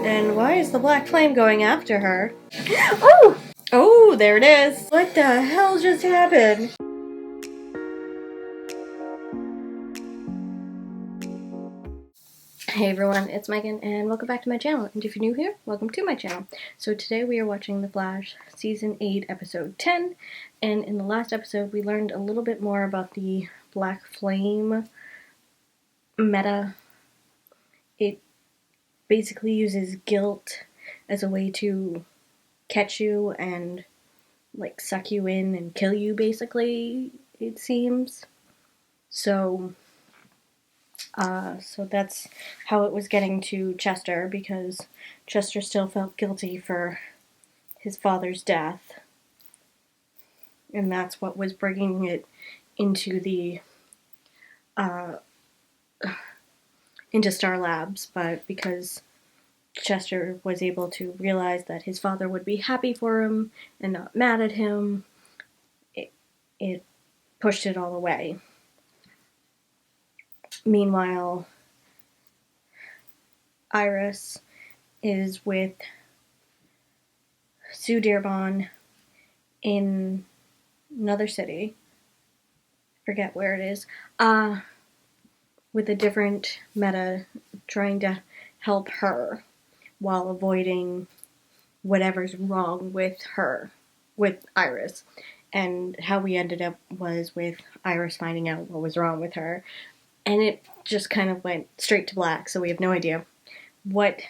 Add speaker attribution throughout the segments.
Speaker 1: And why is the black flame going after her? Oh! Oh, there it is. What the hell just happened? Hey everyone, it's Megan and welcome back to my channel. And if you're new here, welcome to my channel. So today we are watching The Flash Season 8, Episode 10. And in the last episode we learned a little bit more about the Black Flame meta. It basically uses guilt as a way to catch you and like suck you in and kill you, basically, it seems. So that's how it was getting to Chester, because Chester still felt guilty for his father's death. And that's what was bringing it into the, into Star Labs. But because Chester was able to realize that his father would be happy for him and not mad at him, it pushed it all away. Meanwhile, Iris is with Sue Dearborn in another city. Forget where it is. With a different meta, trying to help her while avoiding whatever's wrong with her, with Iris. And how we ended up was with Iris finding out what was wrong with her. And it just kind of went straight to black, so we have no idea what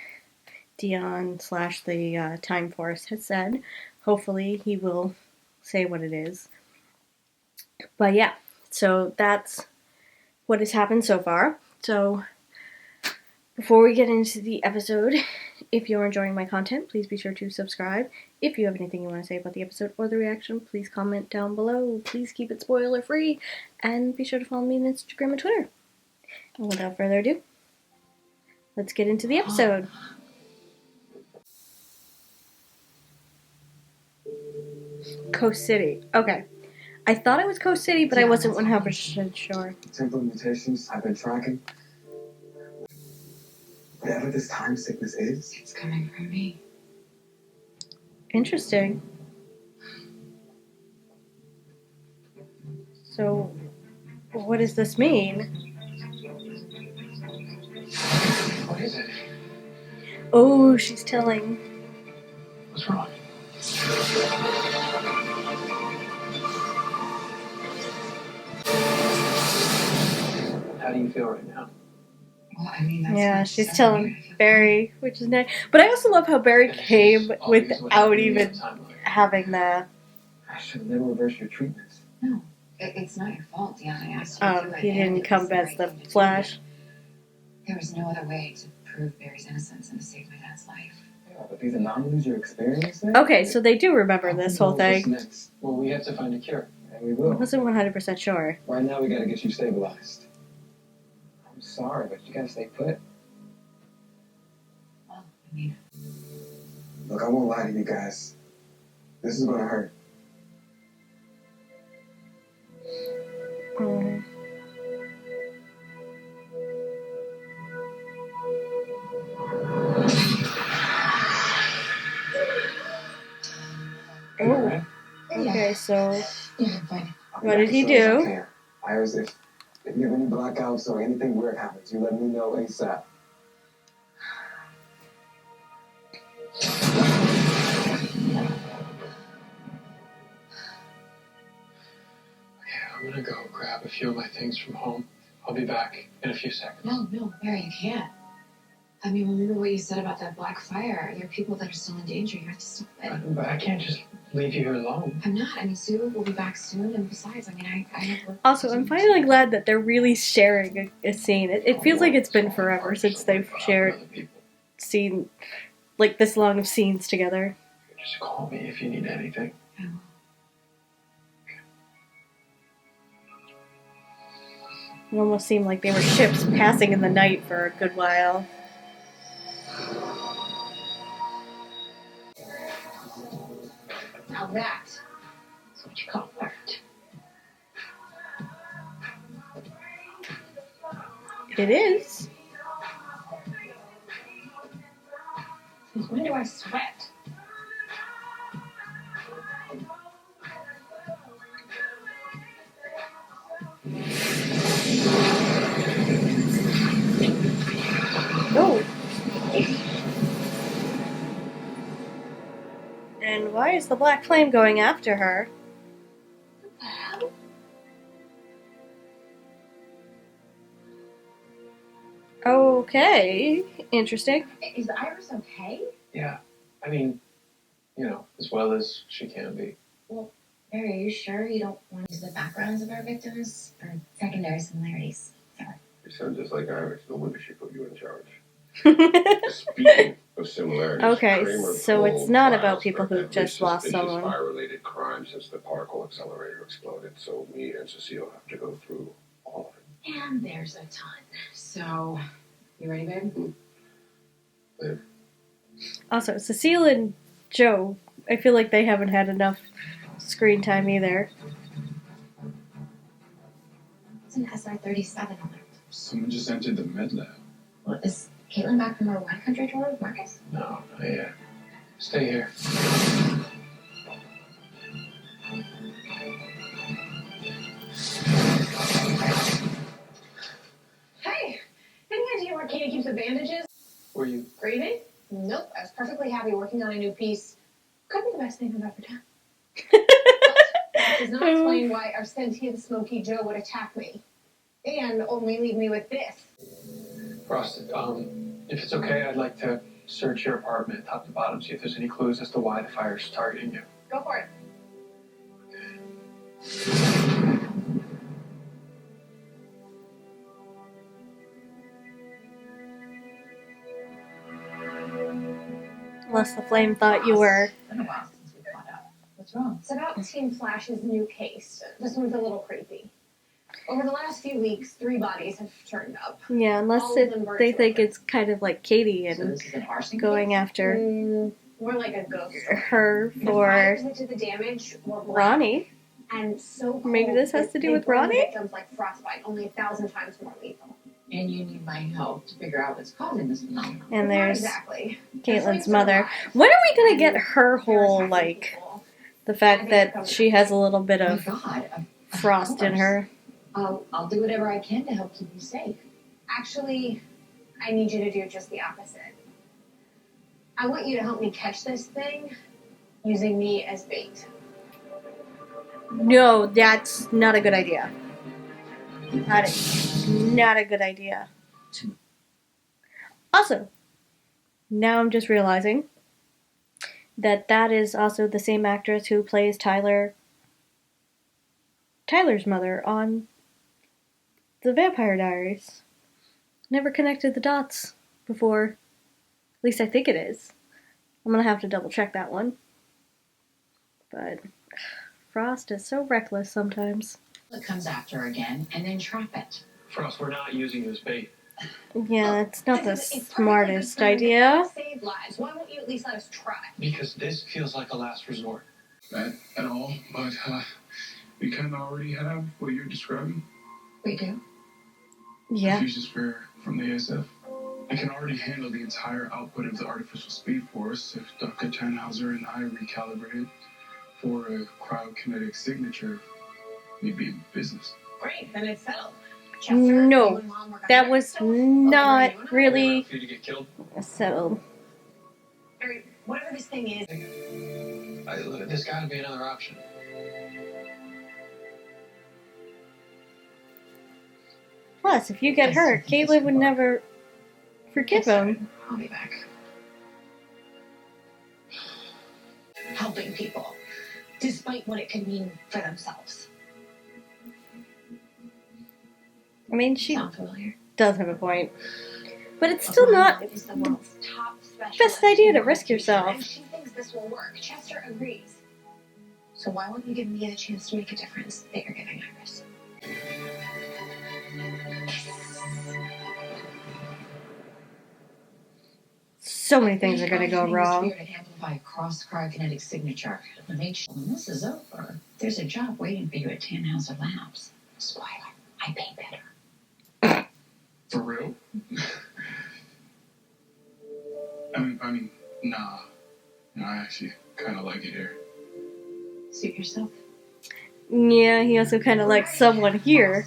Speaker 1: Dion / the Time Force has said. Hopefully he will say what it is. But yeah, so that's what has happened so far. So before we get into the episode, if you're enjoying my content, please be sure to subscribe. If you have anything you want to say about the episode or the reaction, please comment down below. Please keep it spoiler free, and be sure to follow me on Instagram and Twitter. And without further ado, let's get into the episode. Coast City. Okay. I thought it was Coast City, but I wasn't 100% sure.
Speaker 2: Temporal mutations I've been tracking. Whatever this time sickness is,
Speaker 3: it's coming from me.
Speaker 1: Interesting. So, what does this mean?
Speaker 2: What is it?
Speaker 1: Oh, she's telling.
Speaker 2: What's wrong? How do you feel right now?
Speaker 3: Well, I mean, that's
Speaker 1: yeah, she's telling Barry, which is nice. But I also love how Barry came without even having the...
Speaker 2: I should never reverse your treatments.
Speaker 3: No, it's not your fault, Dion. I asked you to do it.
Speaker 1: He didn't come as the Flash.
Speaker 3: There was no other way to prove Barry's innocence and to save my dad's life.
Speaker 2: Yeah, but these anomalies you're experiencing...
Speaker 1: Okay, so they do remember this whole thing.
Speaker 2: What's next? Well, we have to find a cure. And we will.
Speaker 1: I wasn't 100% sure.
Speaker 2: Right now, we gotta get you stabilized. I'm sorry, but you gotta stay put.
Speaker 3: Well, I mean...
Speaker 2: Look, I won't lie to you guys. This is gonna hurt.
Speaker 1: Oh.
Speaker 2: Right?
Speaker 1: Okay, so
Speaker 3: Yeah, I'm fine.
Speaker 1: what did he do?
Speaker 2: Iris, if you have any blackouts or anything weird happens, you let me know ASAP. I'm gonna go grab a few of my things from home. I'll be back in a few seconds.
Speaker 3: No, Barry, you can't. I mean, remember what you said about that black fire? There are people that are still in danger. You have to stop it.
Speaker 2: But I can't just leave you here alone.
Speaker 3: I'm not. I mean, Sue will be back soon, and besides, I mean, I have work.
Speaker 1: Also, I'm finally glad that they're really sharing a scene. It feels like it's been forever since they've shared scene, like this long of scenes together.
Speaker 2: Just call me if you need anything.
Speaker 3: I will.
Speaker 1: It almost seemed like they were ships passing in the night for a good while.
Speaker 3: Now that's what you call art.
Speaker 1: It is.
Speaker 3: When do I sweat?
Speaker 1: Oh. And why is the black flame going after her?
Speaker 3: What the hell?
Speaker 1: Okay. Interesting.
Speaker 3: Is Iris okay?
Speaker 4: Yeah, I mean, as well as she can be.
Speaker 3: Barry, are you sure you don't want to use the backgrounds of our victims or secondary similarities?
Speaker 5: You sound just like Iris. No wonder she put you in charge. Speaking of similarities,
Speaker 1: Okay,
Speaker 5: Kramer
Speaker 1: so it's
Speaker 5: pulled
Speaker 1: not
Speaker 5: files
Speaker 1: about people
Speaker 5: for
Speaker 1: who've
Speaker 5: every
Speaker 1: just lost
Speaker 5: suspicious
Speaker 1: someone.
Speaker 5: fire-related crime since the particle accelerator exploded. So me and Cecile have to go through all of it.
Speaker 3: And there's a ton. So, you ready, babe?
Speaker 1: Also, Cecile and Joe, I feel like they haven't had enough screen time either.
Speaker 3: It's an SR-37 alert.
Speaker 6: Someone just entered the med lab.
Speaker 3: Well, is Caitlin back from her wine country tour with Marcus?
Speaker 4: No, not yet. Stay here.
Speaker 7: Hey, any idea where Katie keeps the bandages?
Speaker 4: Were you?
Speaker 7: Grieving? Nope, I was perfectly happy working on a new piece. Could be the best thing I've ever done. That does not explain why our sentient Smoky Joe would attack me. And only leave me with this.
Speaker 4: Frost, if it's okay, I'd like to search your apartment top to bottom, see if there's any clues as to why the fire's targeting you.
Speaker 7: Go for it.
Speaker 1: Unless the flame thought you were.
Speaker 3: It's been a while since we caught up. What's wrong?
Speaker 7: It's about Team Flash's new case. This one's a little creepy. Over the last few weeks, 3 bodies have turned up.
Speaker 1: Yeah, unless
Speaker 7: All of them were
Speaker 1: they think
Speaker 7: children.
Speaker 1: it's kind of like Katie
Speaker 3: So
Speaker 1: and
Speaker 3: this is an arson
Speaker 1: going
Speaker 3: case?
Speaker 1: after
Speaker 7: More like a ghost story.
Speaker 1: her
Speaker 7: The
Speaker 1: for
Speaker 7: fires that did the damage were black
Speaker 1: Ronnie.
Speaker 7: and so cold
Speaker 1: Maybe this has
Speaker 7: that
Speaker 1: to do
Speaker 7: they
Speaker 1: with
Speaker 7: burned
Speaker 1: Ronnie?
Speaker 7: Victims like frostbite, only 1,000 times more lethal.
Speaker 3: And you need my help to figure out what's causing this phenomenon.
Speaker 1: And
Speaker 7: Not
Speaker 1: there's
Speaker 7: exactly.
Speaker 1: Caitlin's
Speaker 7: The
Speaker 1: mother.
Speaker 7: flames
Speaker 1: When are we
Speaker 7: survived,
Speaker 1: gonna get
Speaker 7: and
Speaker 1: her
Speaker 7: they're
Speaker 1: whole,
Speaker 7: attacking
Speaker 1: like,
Speaker 7: people.
Speaker 1: the fact that she has a little bit
Speaker 3: Oh my
Speaker 1: of
Speaker 3: God, of
Speaker 1: frost in
Speaker 3: course.
Speaker 1: her?
Speaker 3: I'll do whatever I can to help keep you safe.
Speaker 7: Actually, I need you to do just the opposite. I want you to help me catch this thing using me as bait.
Speaker 1: No, that's not a good idea. That is not a good idea. Also, now I'm just realizing that that is also the same actress who plays Tyler's mother on The Vampire Diaries. Never connected the dots before. At least I think it is. I'm gonna have to double check that one. But Frost is so reckless sometimes.
Speaker 3: It comes after her again, and then trap it.
Speaker 4: Frost, we're not using you as bait.
Speaker 1: Yeah, it's not the
Speaker 7: This is a perfectly
Speaker 1: smartest
Speaker 7: good time to
Speaker 1: idea.
Speaker 7: Save lives. Why won't you at least let us try?
Speaker 4: Because this feels like a last resort.
Speaker 6: Not at all, but we kind of already have what you're describing.
Speaker 3: We do.
Speaker 1: Yeah.
Speaker 6: The fusion sphere from the ASF. It can already handle the entire output of the artificial speed force if Dr. Tannhauser and I recalibrate it for a cryokinetic signature. We'd be in business.
Speaker 7: Great, then it's settled.
Speaker 1: No,
Speaker 7: you and Mom work on
Speaker 1: that
Speaker 7: it.
Speaker 1: was
Speaker 7: So,
Speaker 1: not
Speaker 7: okay,
Speaker 1: really
Speaker 4: For you to get killed?
Speaker 1: settled.
Speaker 7: Barry, whatever this thing is,
Speaker 4: There's got to be another option.
Speaker 1: Plus, if you get hurt, Caitlin would never forgive him.
Speaker 3: I'll be back.
Speaker 7: helping people, despite what it could mean for themselves.
Speaker 1: I mean, she
Speaker 3: Sound familiar?
Speaker 1: does have a point. But it's still not
Speaker 7: Is the world's top specialist
Speaker 1: best idea to
Speaker 7: in
Speaker 1: risk yourself.
Speaker 7: And she thinks this will work. Chester agrees. So why won't you give me the chance to make a difference that you're giving Iris?
Speaker 1: So many things are gonna go wrong.
Speaker 3: To amplify a cross cryokinetic signature. When this is over, there's a job waiting for you at Tannhauser Labs. Spoiler, I pay better.
Speaker 6: For real? I mean, Nah. No, I actually kind of like it here.
Speaker 3: Suit yourself.
Speaker 1: Yeah, he also kind of likes someone here.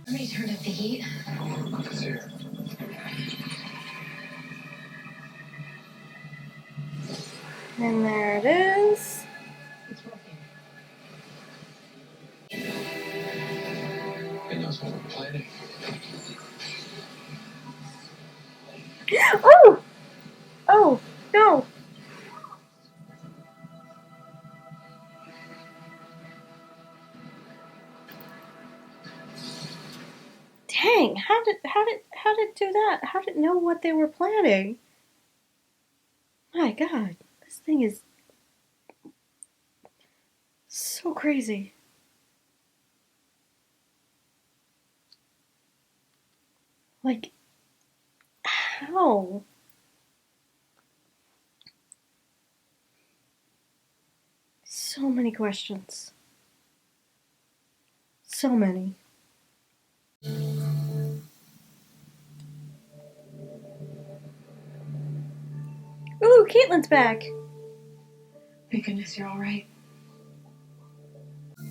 Speaker 3: Let me turn up the heat.
Speaker 4: It's here.
Speaker 1: And there it is.
Speaker 3: It's working.
Speaker 4: He knows what we're planning.
Speaker 1: Oh! Oh, no. Dang, how did it do that? How did it know what they were planning? My God, this thing is so crazy. Like, how? So many questions. So many. Ooh, Caitlin's back.
Speaker 3: Thank goodness you're all right.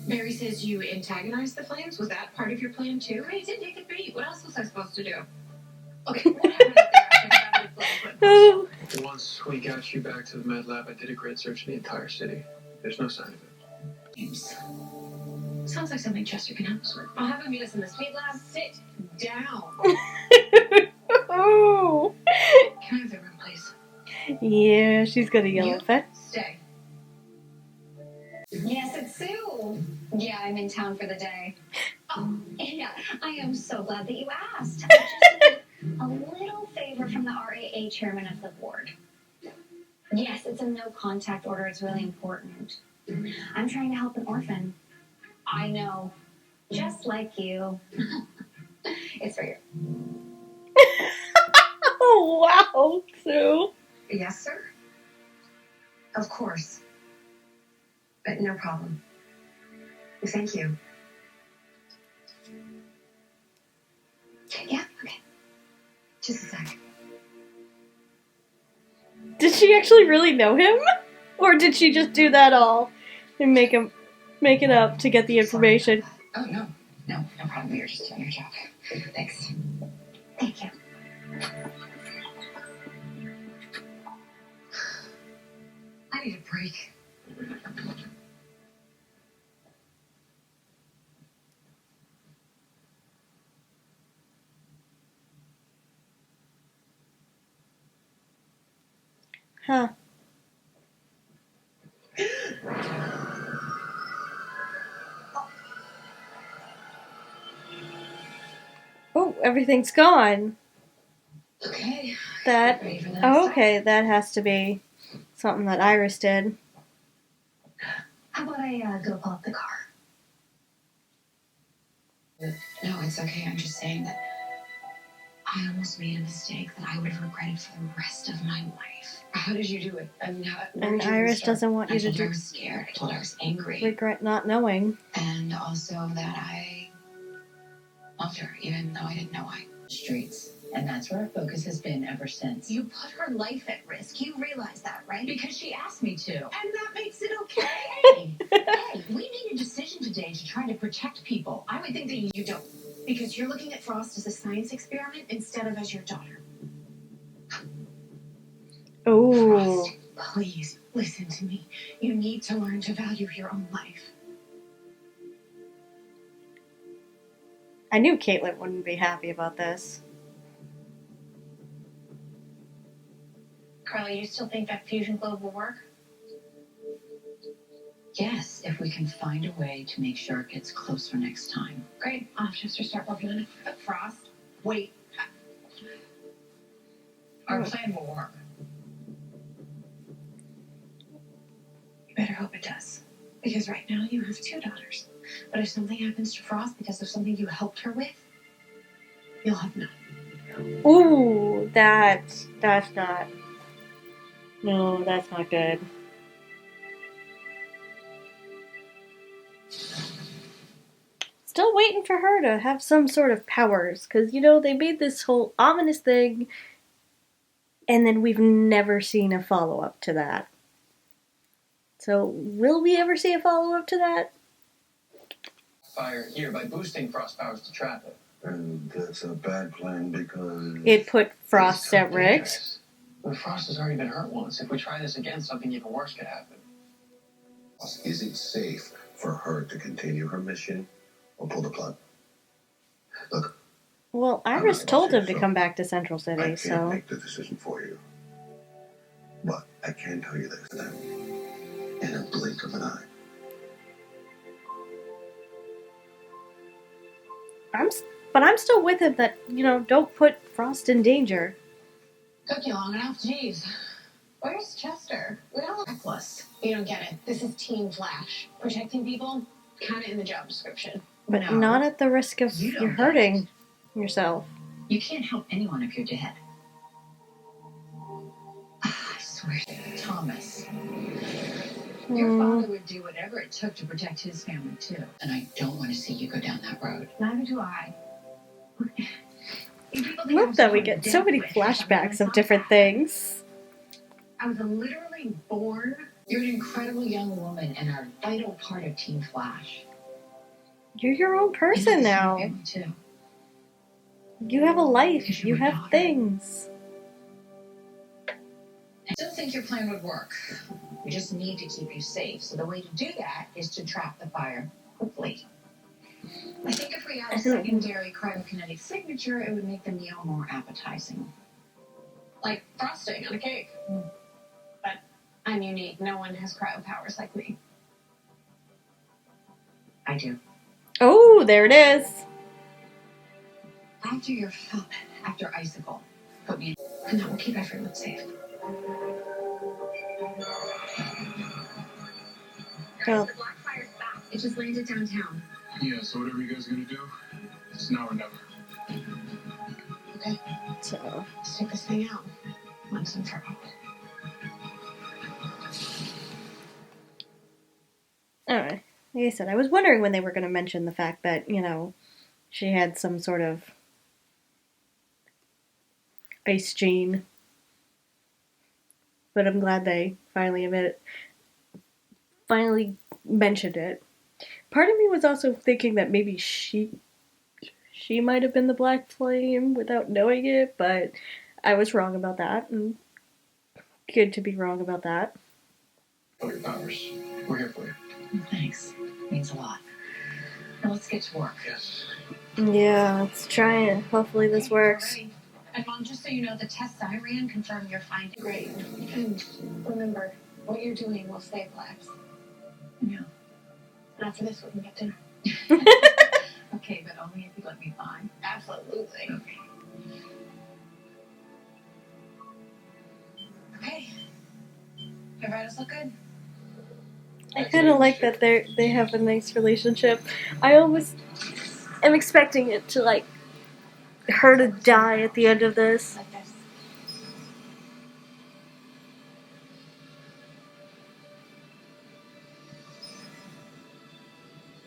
Speaker 3: Mary says you antagonized the Flames. Was that part of your plan too? I didn't take a beat. What else was I supposed to do? Okay, what happened up there after the Battle of Flames?
Speaker 1: Oh,
Speaker 4: Once we got you back to the med lab, I did a grid search of the entire city. There's no sign of it.
Speaker 3: Flames. Sounds like something Chester can help us with. I'll have him meet us in the speed lab. Sit down.
Speaker 1: oh.
Speaker 3: Can I have the room, please?
Speaker 1: Yeah, she's gonna yell
Speaker 3: You
Speaker 1: at that.
Speaker 3: stay.
Speaker 8: Yes, it's Sue. Yeah, I'm in town for the day. Oh, yeah, I am so glad that you asked. I just need a little favor from the RAA chairman of the board. Yes, it's a no contact order. It's really important. I'm trying to help an orphan. I know. Just like you. It's for you.
Speaker 1: Oh, wow, Sue.
Speaker 3: Yes, sir. Of course. But no problem. Thank you.
Speaker 8: Yeah, okay.
Speaker 3: Just a sec.
Speaker 1: Did she actually really know him? Or did she just do that all and make it up to get the information?
Speaker 3: Oh, no. No problem. You're just doing your job. Thanks.
Speaker 8: Thank you.
Speaker 3: I need a break.
Speaker 1: Huh. Oh, everything's gone.
Speaker 3: Okay.
Speaker 1: That.
Speaker 3: Ready for the next
Speaker 1: Oh,
Speaker 3: step?
Speaker 1: okay, that has to be something that Iris did.
Speaker 8: How about I go pull up the car?
Speaker 3: No, it's okay. I'm just saying that I almost made a mistake that I would have regretted for the rest of my life. How did you do it? I mean, where
Speaker 1: And
Speaker 3: did you even
Speaker 1: Iris
Speaker 3: start?
Speaker 1: doesn't want
Speaker 3: I
Speaker 1: you to
Speaker 3: told her I
Speaker 1: do
Speaker 3: was scared. I told her I was angry.
Speaker 1: regret not knowing.
Speaker 3: And also that I loved her, even though I didn't know why.
Speaker 9: Streets. And that's where our focus has been ever since.
Speaker 8: You put her life at risk. You realize that, right?
Speaker 9: Because she asked me to.
Speaker 8: And that makes it okay.
Speaker 9: Hey, we made a decision today to try to protect people.
Speaker 8: I would think that you don't. Because you're looking at Frost as a science experiment instead of as your daughter.
Speaker 1: Oh.
Speaker 8: Frost, please listen to me. You need to learn to value your own life.
Speaker 1: I knew Caitlin wouldn't be happy about this.
Speaker 8: Carly, you still think that fusion globe will work?
Speaker 9: Yes, if we can find a way to make sure it gets closer next time.
Speaker 8: Great. I'll have Chester start working on it. Frost, wait.
Speaker 9: Our plan will work.
Speaker 8: You better hope it does. Because right now you have two daughters. But if something happens to Frost because of something you helped her with, you'll have none.
Speaker 1: Ooh, that's not. No, that's not good. Still waiting waiting for her to have some sort of powers, because, you know, they made this whole ominous thing, and then we've never seen a follow-up to that. So, will we ever see a follow-up to that?
Speaker 4: Fire here by boosting Frost powers to trap it.
Speaker 5: And that's a bad plan because...
Speaker 1: It put Frost
Speaker 4: It's too
Speaker 1: at risk.
Speaker 4: dangerous. But Frost has already been hurt once. If we try this again, something even worse could happen.
Speaker 5: Is it safe for her to continue her mission or pull the plug? Look,
Speaker 1: Well, Iris told him to come back to Central
Speaker 5: I
Speaker 1: City,
Speaker 5: can't
Speaker 1: so...
Speaker 5: make the decision for you. But I can tell you this, that in a blink of an eye.
Speaker 1: But I'm still with him that, you know, don't put Frost in danger.
Speaker 3: Took you long enough, jeez.
Speaker 7: Where's Chester? We don't
Speaker 3: Reckless.
Speaker 7: You don't get it. This is Team Flash. Protecting people, kind of in the job description.
Speaker 1: But
Speaker 3: No.
Speaker 1: not at the risk of
Speaker 3: You don't
Speaker 1: you
Speaker 3: get
Speaker 1: hurting yourself.
Speaker 9: You can't help anyone if you're dead. I swear, Thomas. Your father would do whatever it took to protect his family, too. And I don't want to see you go down that road.
Speaker 3: Neither do I.
Speaker 1: I love that we get so many flashbacks of different things.
Speaker 3: I was literally born.
Speaker 9: You're an incredible young woman and are a vital part of Team Flash.
Speaker 1: You're your own person
Speaker 9: And
Speaker 1: now.
Speaker 9: your family, too.
Speaker 1: You have a life.
Speaker 9: Because
Speaker 1: You
Speaker 9: you're my
Speaker 1: have
Speaker 9: daughter.
Speaker 1: things.
Speaker 9: I still think your plan would work. We just need to keep you safe. So the way to do that is to trap the fire quickly. I think if we add a secondary cryokinetic signature, it would make the meal more appetizing.
Speaker 7: Like frosting on a cake. But I'm unique. No one has cryo powers like me.
Speaker 9: I do.
Speaker 1: Oh, there it is.
Speaker 9: After Icicle, put me in.
Speaker 3: And that will keep everyone safe.
Speaker 1: Oh.
Speaker 8: The Black Fire's back. It just landed downtown.
Speaker 6: Yeah, so whatever you guys gonna do, it's now or never.
Speaker 7: Okay,
Speaker 1: So,
Speaker 7: let's take this thing out. Once and for all.
Speaker 1: alright. Like I said, I was wondering when they were going to mention the fact that, you know, she had some sort of ice gene. But I'm glad they finally mentioned it. Part of me was also thinking that maybe she might have been the Black Flame without knowing it, but I was wrong about that, and good to be wrong about that.
Speaker 4: Oh, your powers. We're here for you.
Speaker 9: Thanks. Means a lot. Now let's get to work.
Speaker 4: Yes.
Speaker 1: Yeah, let's try it. Hopefully this works.
Speaker 3: Alrighty. And Mom, just so you know, the tests I ran confirm your findings.
Speaker 7: Great. And remember, what you're doing will save lives.
Speaker 9: Yeah.
Speaker 7: And after this, we can get dinner.
Speaker 9: Okay, but only if you let me buy.
Speaker 7: Absolutely.
Speaker 9: Okay.
Speaker 3: Okay. Your vitals look good?
Speaker 1: I kind of like that they have a nice relationship. I almost am expecting it to, like, her to die at the end of this.
Speaker 7: Like this.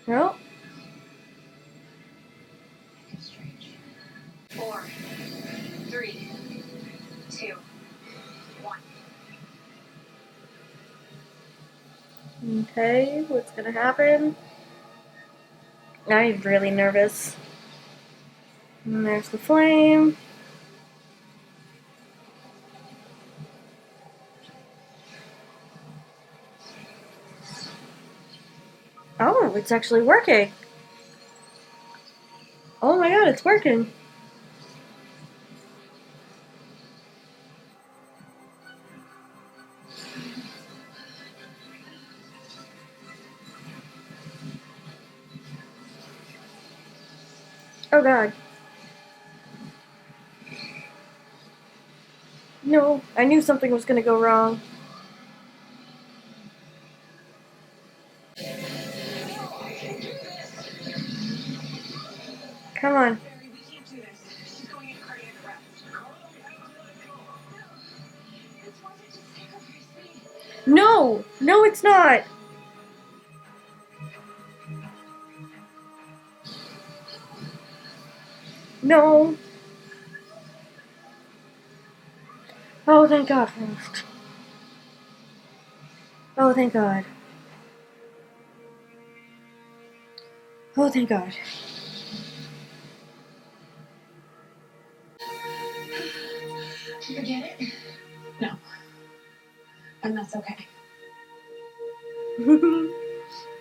Speaker 1: No?
Speaker 9: It's strange.
Speaker 8: 4, 3, 2, 1.
Speaker 1: Okay, what's gonna happen? I'm really nervous. And there's the flame. Oh, it's actually working. Oh my god, it's working. Oh god. No, I knew something was gonna go wrong. Come on.
Speaker 7: Barry, we can't do this. She's going into cardiac arrest. It's worth it to sacrifice me.
Speaker 1: No! No, it's not! No. Oh, thank God. Oh, thank God. Oh, thank God.
Speaker 9: Did you forget it? No. And that's okay.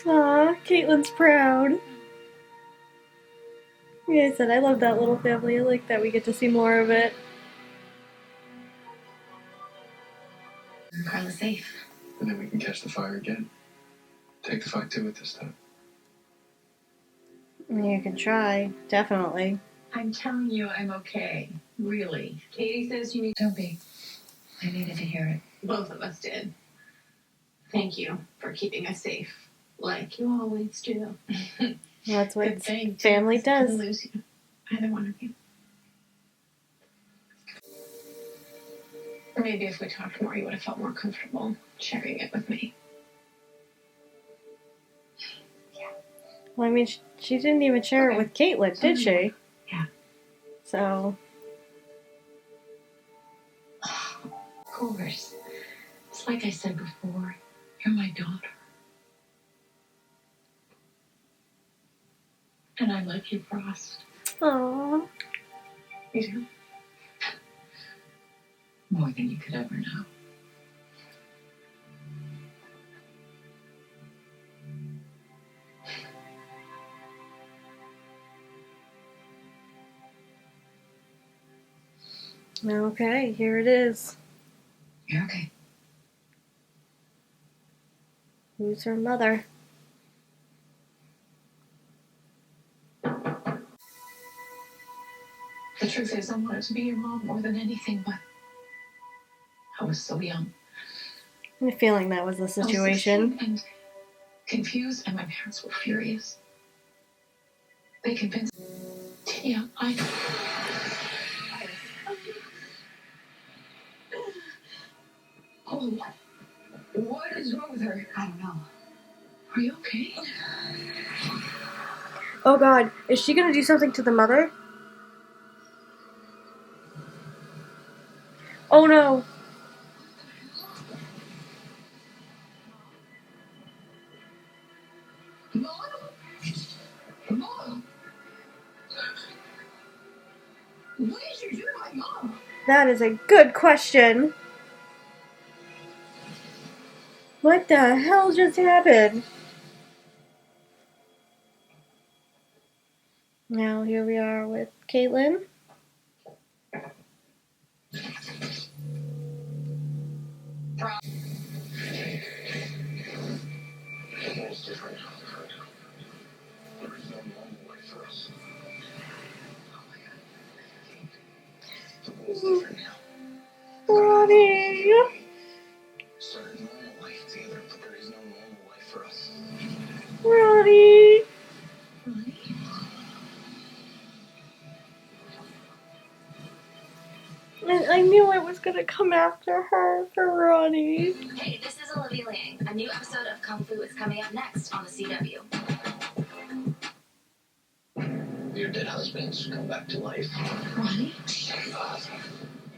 Speaker 1: Aw, Caitlin's proud. Yeah, I said I love that little family. I like that we get to see more of it.
Speaker 3: Carla's safe.
Speaker 4: And then we can catch the fire again. Take the fight to it this time.
Speaker 1: You can try, definitely.
Speaker 9: I'm telling you, I'm okay. Really. Katie says you need. Don't be. I needed to hear it. Both of us did. Thank you for keeping us safe, like you always do.
Speaker 1: That's what
Speaker 9: Good thing, too,
Speaker 1: family
Speaker 9: 'cause I couldn't
Speaker 1: does.
Speaker 9: lose you. Either one of you. Or maybe if we talked more, you would have felt more comfortable sharing it with me.
Speaker 1: Well, I mean, she didn't even share it with Caitlin, did she?
Speaker 9: Yeah.
Speaker 1: So,
Speaker 9: Of course. It's like I said before, you're my daughter. And I love you, Frost.
Speaker 1: aww.
Speaker 9: You do? More than you could ever know.
Speaker 1: Okay, here it is.
Speaker 9: You're okay.
Speaker 1: Who's her mother?
Speaker 9: The truth is, I wanted to be your mom more than anything, but I was so young.
Speaker 1: I have a feeling that was the
Speaker 9: I was
Speaker 1: situation.
Speaker 9: 16 and confused, and my parents were furious. They convinced Tia, Oh, what is wrong with her? I don't know. Are you okay?
Speaker 1: Oh God, is she gonna do something to the mother? Oh no!
Speaker 9: Mom? Mom? What did you do to my mom?
Speaker 1: That is a good question. What the hell just happened? Now here we are with Caitlin.
Speaker 5: It's different. There is no normal way for us. The world's different now.
Speaker 1: Ronnie!
Speaker 5: Started normal life together, but there is no normal life for us.
Speaker 1: Ronnie! I knew I was gonna come after her for Ronnie.
Speaker 3: Hey, this is Olivia Liang. A new episode of Kung Fu is coming up next on the CW.
Speaker 5: Your dead husbands come back to life.
Speaker 9: Ronnie?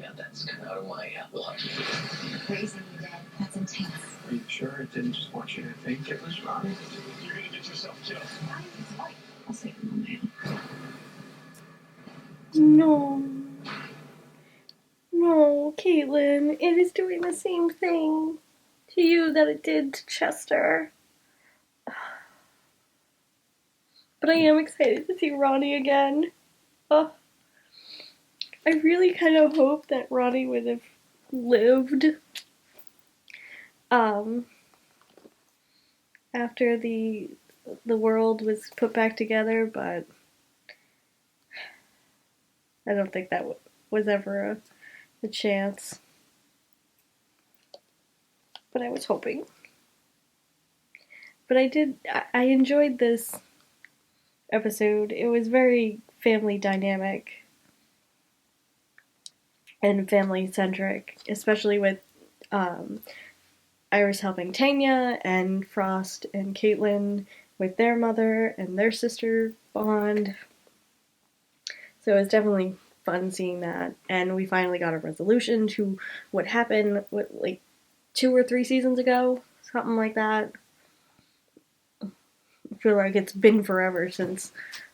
Speaker 5: Yeah, that's kind of out of my blood.
Speaker 3: Raising the dead. That's intense.
Speaker 4: Are you sure it didn't just want you to think it was Ronnie?
Speaker 5: You're gonna get yourself killed.
Speaker 3: Ronnie's wife.
Speaker 9: I'll save him on my own.
Speaker 1: No. No, Caitlin. It is doing the same thing to you that it did to Chester. But I am excited to see Ronnie again. Oh, I really kind of hope that Ronnie would have lived after the world was put back together, but I don't think that was ever a chance. But I was hoping. But I enjoyed this episode. It was very family dynamic and family centric, especially with Iris helping Tanya and Frost and Caitlin with their mother and their sister bond. So it's definitely fun seeing that. And we finally got a resolution to what happened, like 2 or 3 seasons ago, something like that. I feel like it's been forever since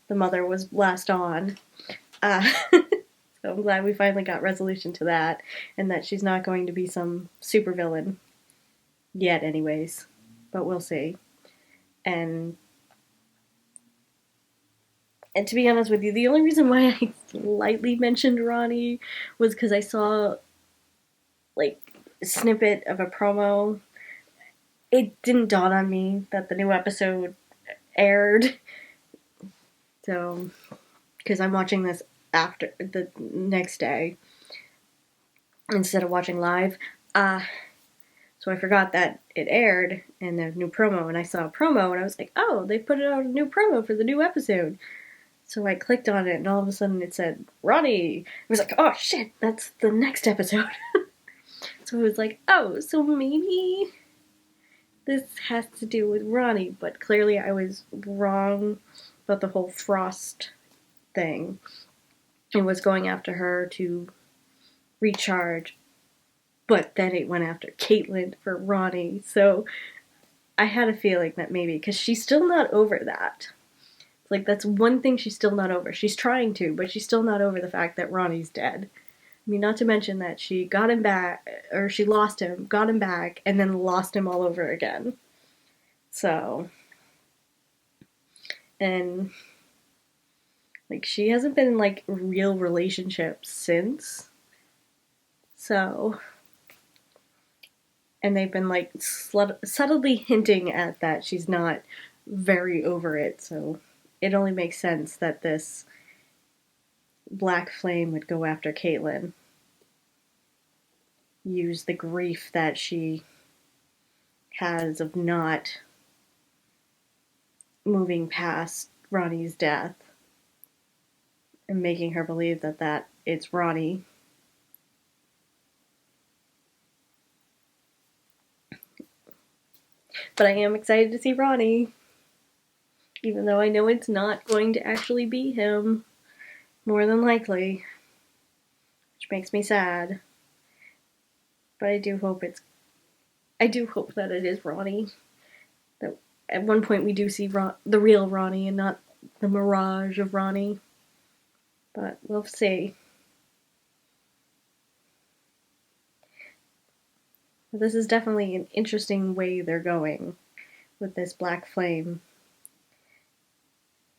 Speaker 1: the mother was last on. So I'm glad we finally got resolution to that, and that she's not going to be some supervillain yet anyways. But we'll see. And to be honest with you, the only reason why I slightly mentioned Ronnie was because I saw, like, a snippet of a promo. It didn't dawn on me that the new episode aired. So, because I'm watching this after the next day instead of watching live. So I forgot that it aired and the new promo, and I saw a promo and I was like, oh, they put out a new promo for the new episode. So I clicked on it and all of a sudden it said Ronnie. I was like, oh shit, that's the next episode. So I was like, oh, so maybe this has to do with Ronnie, but clearly I was wrong about the whole Frost thing. It was going after her to recharge, but then it went after Caitlin for Ronnie. So I had a feeling that maybe, because she's still not over that. Like, that's one thing she's still not over. She's trying to, but she's still not over the fact that Ronnie's dead. I mean, not to mention that she got him back, or she lost him, got him back, and then lost him all over again. So, and, like, she hasn't been in, like, real relationships since. So, and they've been, like, subtly hinting at that she's not very over it, so it only makes sense that this Black Flame would go after Caitlin. Use the grief that she has of not moving past Ronnie's death and making her believe that it's Ronnie. But I am excited to see Ronnie, even though I know it's not going to actually be him, more than likely, which makes me sad. But I do hope that it is Ronnie. That at one point we do see the real Ronnie and not the mirage of Ronnie. But we'll see. But this is definitely an interesting way they're going with this Black Flame.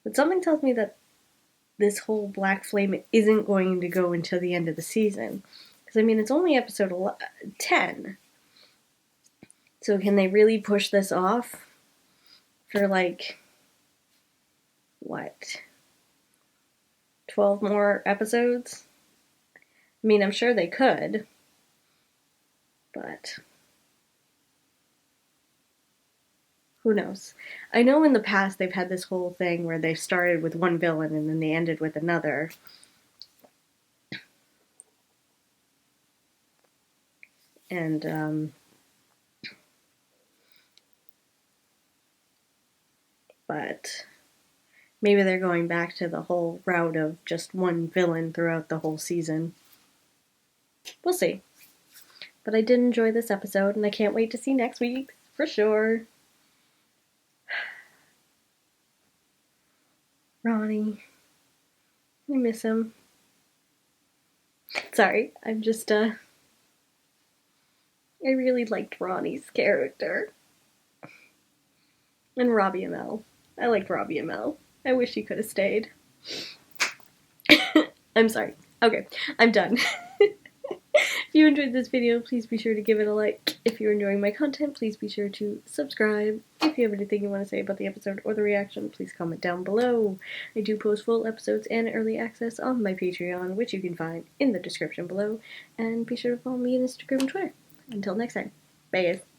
Speaker 1: But something tells me that this whole Black Flame isn't going to go until the end of the season. Because, I mean, it's only episode 10. So can they really push this off for, like, what? 12 more episodes? I mean, I'm sure they could. But who knows? I know in the past they've had this whole thing where they started with one villain and then they ended with another. And, but maybe they're going back to the whole route of just one villain throughout the whole season. We'll see. But I did enjoy this episode, and I can't wait to see next week, for sure. Ronnie. I miss him. Sorry, I'm just, I really liked Ronnie's character. And Robbie Amell. I liked Robbie Amell. I wish he could have stayed. I'm sorry. Okay, I'm done. If you enjoyed this video, please be sure to give it a like. If you're enjoying my content, please be sure to subscribe. If you have anything you want to say about the episode or the reaction, please comment down below. I do post full episodes and early access on my Patreon, which you can find in the description below. And be sure to follow me on Instagram and Twitter. Until next time, bye guys.